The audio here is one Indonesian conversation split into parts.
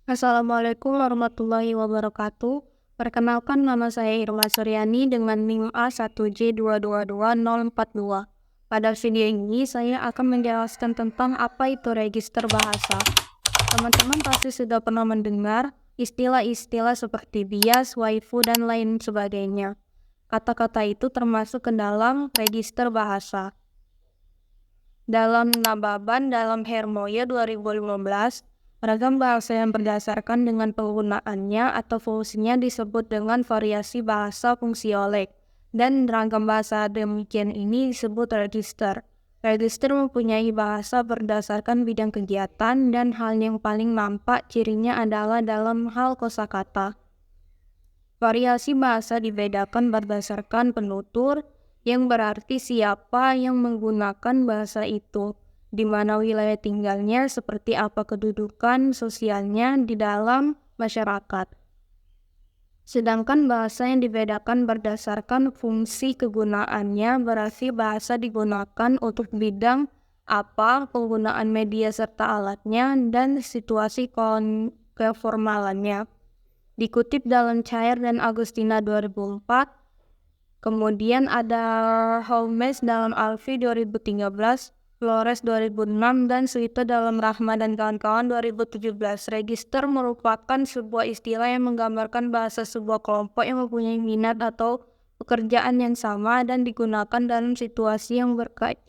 Assalamualaikum warahmatullahi wabarakatuh. Perkenalkan, nama saya Irma Suryani dengan NIM A1J222042. Pada video ini saya akan menjelaskan tentang apa itu register bahasa. Teman-teman pasti sudah pernah mendengar istilah-istilah seperti bias, waifu, dan lain sebagainya. Kata-kata itu termasuk ke dalam register bahasa. Dalam Nababan dalam Hermoya 2015, ragam bahasa yang berdasarkan dengan penggunaannya atau fungsinya disebut dengan variasi bahasa fungsiolek, dan ragam bahasa demikian ini disebut register. Register mempunyai bahasa berdasarkan bidang kegiatan, dan hal yang paling nampak cirinya adalah dalam hal kosakata. Variasi bahasa dibedakan berdasarkan penutur, yang berarti siapa yang menggunakan bahasa itu, di mana wilayah tinggalnya, seperti apa kedudukan sosialnya di dalam masyarakat. Sedangkan bahasa yang dibedakan berdasarkan fungsi kegunaannya, berarti bahasa digunakan untuk bidang apa, penggunaan media serta alatnya, dan situasi keformalannya. Dikutip dalam Cair dan Agustina 2004, kemudian ada Holmes dalam Alfi 2013, Flores 2006, dan Suito dalam Rahma dan kawan-kawan 2017. Register merupakan sebuah istilah yang menggambarkan bahasa sebuah kelompok yang mempunyai minat atau pekerjaan yang sama dan digunakan dalam situasi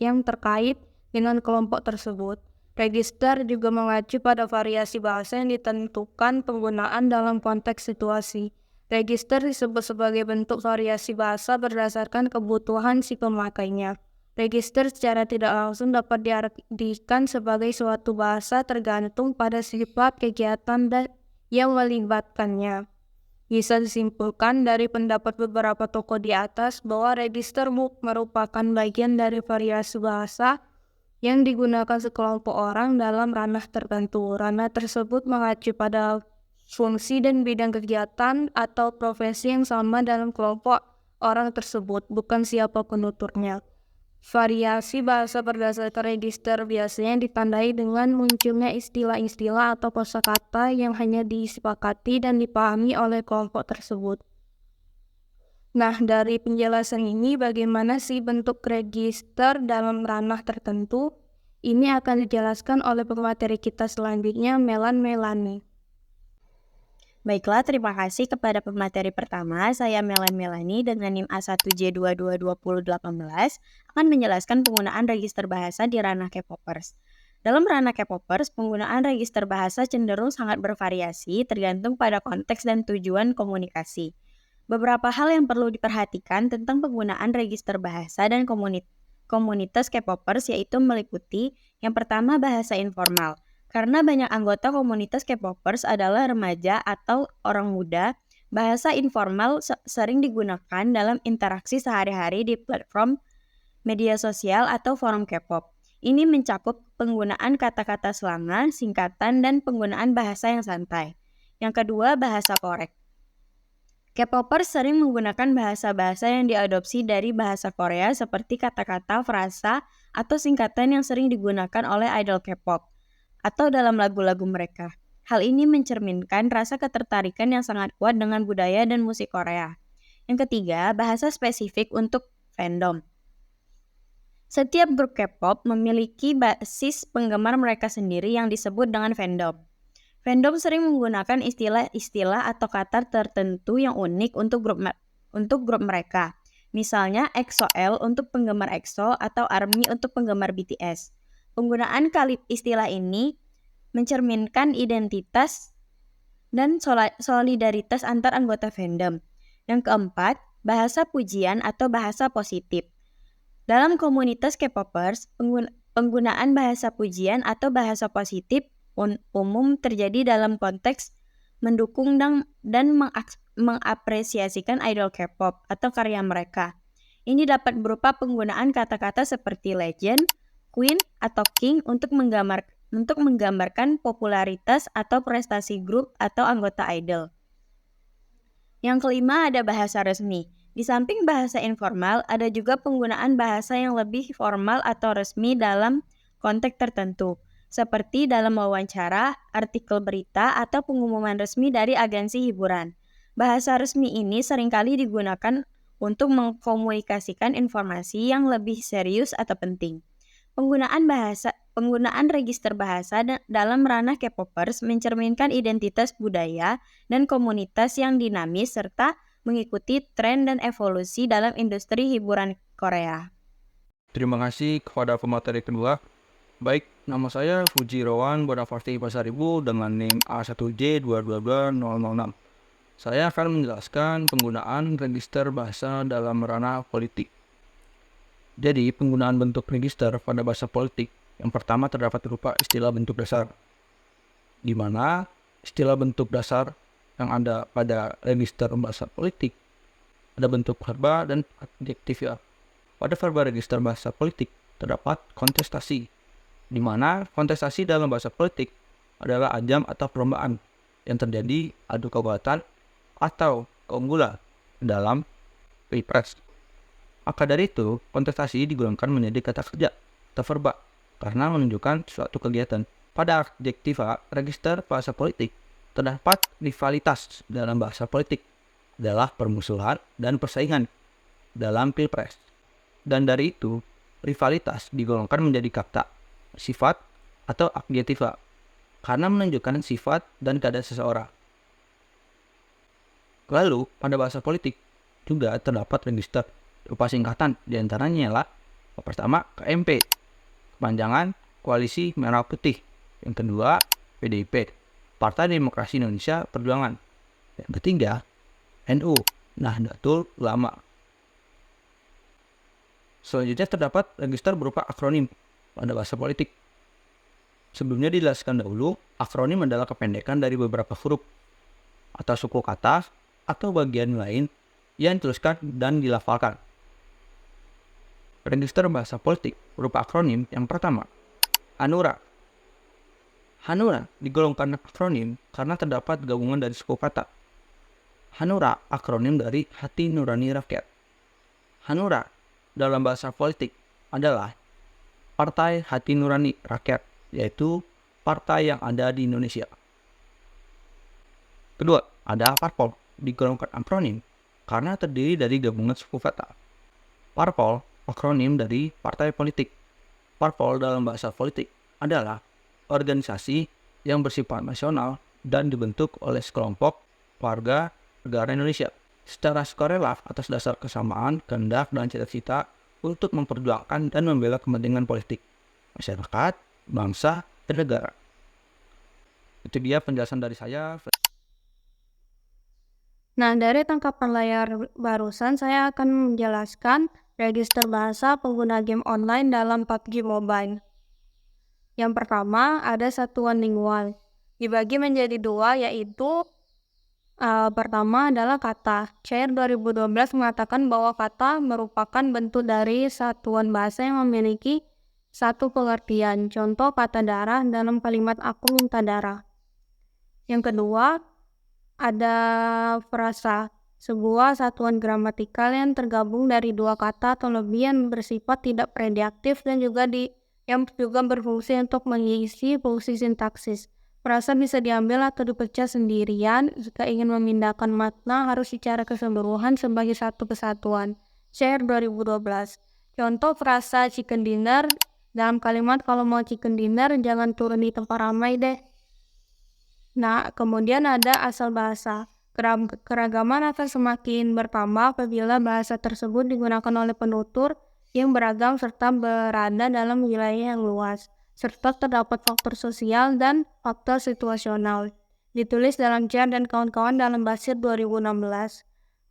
yang terkait dengan kelompok tersebut. Register juga mengacu pada variasi bahasa yang ditentukan penggunaan dalam konteks situasi. Register disebut sebagai bentuk variasi bahasa berdasarkan kebutuhan si pemakainya. Register secara tidak langsung dapat diartikan sebagai suatu bahasa tergantung pada sifat kegiatan dan yang melibatkannya. Bisa disimpulkan dari pendapat beberapa tokoh di atas bahwa register merupakan bagian dari variasi bahasa yang digunakan sekelompok orang dalam ranah tertentu. Ranah tersebut mengacu pada fungsi dan bidang kegiatan atau profesi yang sama dalam kelompok orang tersebut, bukan siapa penuturnya. Variasi bahasa berdasarkan register biasanya ditandai dengan munculnya istilah-istilah atau kosakata yang hanya disepakati dan dipahami oleh kelompok tersebut. Nah, dari penjelasan ini bagaimana sih bentuk register dalam ranah tertentu? Ini akan dijelaskan oleh pemateri kita selanjutnya, Melani. Baiklah, terima kasih kepada pemateri pertama. Saya Melani dengan NIM A1J222018 akan menjelaskan penggunaan register bahasa di ranah K-popers. Dalam ranah K-popers, penggunaan register bahasa cenderung sangat bervariasi tergantung pada konteks dan tujuan komunikasi. Beberapa hal yang perlu diperhatikan tentang penggunaan register bahasa dan komunitas K-popers yaitu meliputi yang pertama bahasa informal. Karena banyak anggota komunitas K-popers adalah remaja atau orang muda, bahasa informal sering digunakan dalam interaksi sehari-hari di platform media sosial atau forum K-pop. Ini mencakup penggunaan kata-kata slangan, singkatan, dan penggunaan bahasa yang santai. Yang kedua, bahasa korek. K-popers sering menggunakan bahasa-bahasa yang diadopsi dari bahasa Korea seperti kata-kata, frasa, atau singkatan yang sering digunakan oleh idol K-pop atau dalam lagu-lagu mereka. Hal ini mencerminkan rasa ketertarikan yang sangat kuat dengan budaya dan musik Korea. Yang ketiga, bahasa spesifik untuk fandom. Setiap grup K-pop memiliki basis penggemar mereka sendiri yang disebut dengan fandom. Fandom sering menggunakan istilah-istilah atau kata tertentu yang unik untuk grup mereka. Misalnya EXO-L untuk penggemar EXO atau ARMY untuk penggemar BTS. Penggunaan istilah ini mencerminkan identitas dan solidaritas antar anggota fandom. Yang keempat, bahasa pujian atau bahasa positif. Dalam komunitas K-popers, penggunaan bahasa pujian atau bahasa positif umum terjadi dalam konteks mendukung dan mengapresiasikan idol K-pop atau karya mereka. Ini dapat berupa penggunaan kata-kata seperti legend, queen, atau king untuk menggambarkan popularitas atau prestasi grup atau anggota idol. Yang kelima ada bahasa resmi. Di samping bahasa informal, ada juga penggunaan bahasa yang lebih formal atau resmi dalam konteks tertentu. seperti dalam wawancara, artikel berita, atau pengumuman resmi dari agensi hiburan. Bahasa resmi ini seringkali digunakan untuk mengkomunikasikan informasi yang lebih serius atau penting. Penggunaan register bahasa dalam ranah K-popers mencerminkan identitas budaya dan komunitas yang dinamis serta mengikuti tren dan evolusi dalam industri hiburan Korea. Terima kasih kepada pemateri kedua. Baik, nama saya Fuji Rowan Bonafasti Pasaribu dengan NIM A1J222006. Saya akan menjelaskan penggunaan register bahasa dalam ranah politik. Jadi, penggunaan bentuk register pada bahasa politik yang pertama terdapat berupa istilah bentuk dasar, di mana istilah bentuk dasar yang ada pada register bahasa politik ada bentuk verba dan adjektiva. Pada verba register bahasa politik terdapat kontestasi, di mana kontestasi dalam bahasa politik adalah ajang atau perlombaan yang terjadi adu kekuatan atau keunggulan dalam pilpres. Maka dari itu, kontestasi digunakan menjadi kata kerja atau verba karena menunjukkan suatu kegiatan. Pada adjektiva register bahasa politik terdapat rivalitas dalam bahasa politik adalah permusuhan dan persaingan dalam pilpres. Dan dari itu, rivalitas digolongkan menjadi kata, sifat, atau adjektiva karena menunjukkan sifat dan keadaan seseorang. Lalu, pada bahasa politik juga terdapat register berupa singkatan, diantaranya ialah pertama KMP, kepanjangan Koalisi Merah Putih. Yang kedua PDIP, Partai Demokrasi Indonesia Perjuangan. Yang ketiga NU, Nahdlatul Ulama. Selanjutnya terdapat register berupa akronim pada bahasa politik. Sebelumnya dijelaskan dahulu, akronim adalah kependekan dari beberapa huruf atau suku kata atau bagian lain yang dituliskan dan dilafalkan. Register bahasa politik berupa akronim yang pertama, Hanura. Hanura digolongkan akronim karena terdapat gabungan dari suku kata. Hanura akronim dari Hati Nurani Rakyat. Hanura dalam bahasa politik adalah Partai Hati Nurani Rakyat, yaitu partai yang ada di Indonesia. Kedua, ada Parpol digolongkan akronim karena terdiri dari gabungan suku kata. Parpol akronim dari partai politik. Parpol dalam bahasa politik adalah organisasi yang bersifat nasional dan dibentuk oleh sekelompok warga negara Indonesia secara sukarela atas dasar kesamaan, kehendak, dan cita-cita untuk memperjuangkan dan membela kepentingan politik, masyarakat, bangsa, dan negara. Itu dia penjelasan dari saya. Nah, dari tangkapan layar barusan saya akan menjelaskan register bahasa pengguna game online dalam PUBG Mobile. Yang pertama ada satuan lingual, dibagi menjadi dua, yaitu pertama adalah kata. CR 2012 mengatakan bahwa kata merupakan bentuk dari satuan bahasa yang memiliki satu pengertian. Contoh kata darah dalam kalimat aku minta darah. Yang kedua ada frasa, sebuah satuan gramatikal yang tergabung dari dua kata atau lebih yang bersifat tidak prediktif dan yang juga berfungsi untuk mengisi fungsi sintaksis. Frasa bisa diambil atau dipecah sendirian. Jika ingin memindahkan makna harus secara keseluruhan sebagai satu kesatuan. Share 2012. Contoh frasa chicken dinner dalam kalimat kalau mau chicken dinner jangan turun di tempat ramai deh. Nah, kemudian ada asal bahasa. Keragaman akan semakin bertambah apabila bahasa tersebut digunakan oleh penutur yang beragam serta berada dalam wilayah yang luas, serta terdapat faktor sosial dan faktor situasional. Ditulis dalam CR dan kawan-kawan dalam Basir 2016.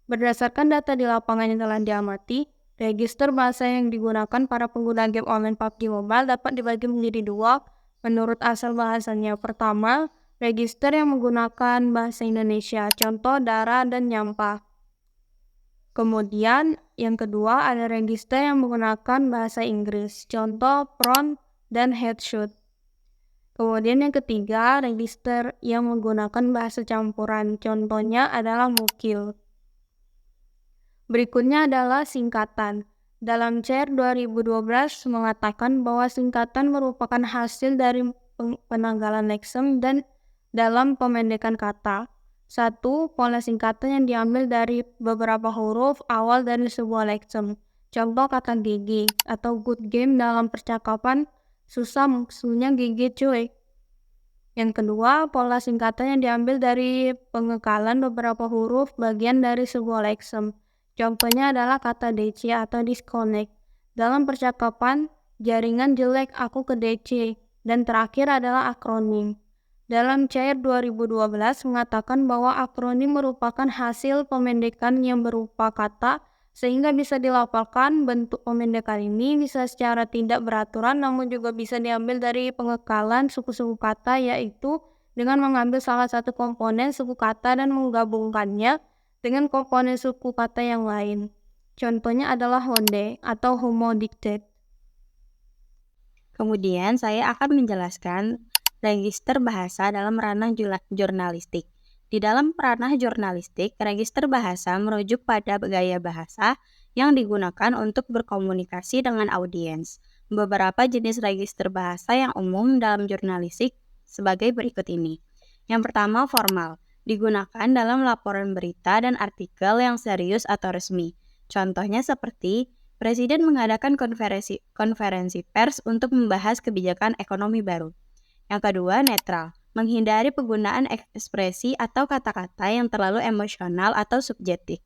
Berdasarkan data di lapangan yang telah diamati, register bahasa yang digunakan para pengguna game online PUBG Mobile dapat dibagi menjadi dua menurut asal bahasanya. Pertama, register yang menggunakan bahasa Indonesia, contoh darah dan nyampah. Kemudian yang kedua ada register yang menggunakan bahasa Inggris, contoh front dan headshot. Kemudian yang ketiga register yang menggunakan bahasa campuran, contohnya adalah mukil. Berikutnya adalah singkatan. Dalam CR 2012 mengatakan bahwa singkatan merupakan hasil dari penanggalan leksem dan dalam pemendekan kata. 1. Pola singkatan yang diambil dari beberapa huruf awal dari sebuah leksem. Contoh kata gigi atau good game dalam percakapan, susah maksudnya gigi cuy. Yang kedua, pola singkatan yang diambil dari pengekalan beberapa huruf bagian dari sebuah leksem. Contohnya adalah kata DC atau disconnect. Dalam percakapan, jaringan jelek aku ke DC. Dan terakhir adalah akronim. Dalam Cair 2012 mengatakan bahwa akronim merupakan hasil pemendekan yang berupa kata, sehingga bisa dilafalkan. Bentuk pemendekan ini bisa secara tidak beraturan namun juga bisa diambil dari pengekalan suku-suku kata, yaitu dengan mengambil salah satu komponen suku kata dan menggabungkannya dengan komponen suku kata yang lain. Contohnya adalah honde atau homo dictate. Kemudian saya akan menjelaskan register bahasa dalam ranah jurnalistik. Di dalam ranah jurnalistik, register bahasa merujuk pada gaya bahasa yang digunakan untuk berkomunikasi dengan audiens. Beberapa jenis register bahasa yang umum dalam jurnalistik sebagai berikut ini. Yang pertama, formal, digunakan dalam laporan berita dan artikel yang serius atau resmi. Contohnya seperti Presiden mengadakan konferensi pers untuk membahas kebijakan ekonomi baru. Yang kedua, netral, menghindari penggunaan ekspresi atau kata-kata yang terlalu emosional atau subjektif.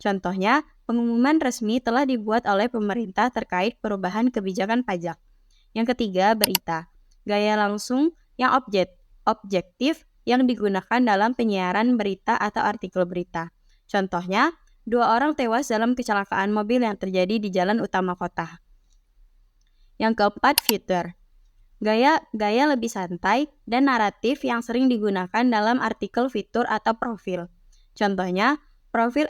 Contohnya, pengumuman resmi telah dibuat oleh pemerintah terkait perubahan kebijakan pajak. Yang ketiga, berita, gaya langsung yang objektif yang digunakan dalam penyiaran berita atau artikel berita. Contohnya, 2 orang tewas dalam kecelakaan mobil yang terjadi di jalan utama kota. Yang keempat, future, gaya lebih santai dan naratif yang sering digunakan dalam artikel fitur atau profil. Contohnya, profil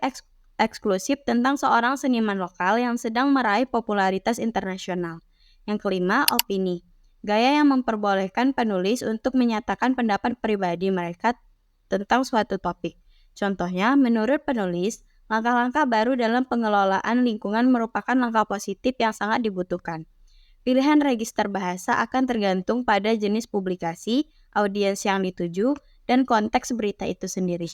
eksklusif tentang seorang seniman lokal yang sedang meraih popularitas internasional. Yang kelima, opini, gaya yang memperbolehkan penulis untuk menyatakan pendapat pribadi mereka tentang suatu topik. Contohnya, menurut penulis, langkah-langkah baru dalam pengelolaan lingkungan merupakan langkah positif yang sangat dibutuhkan. Pilihan register bahasa akan tergantung pada jenis publikasi, audiens yang dituju, dan konteks berita itu sendiri.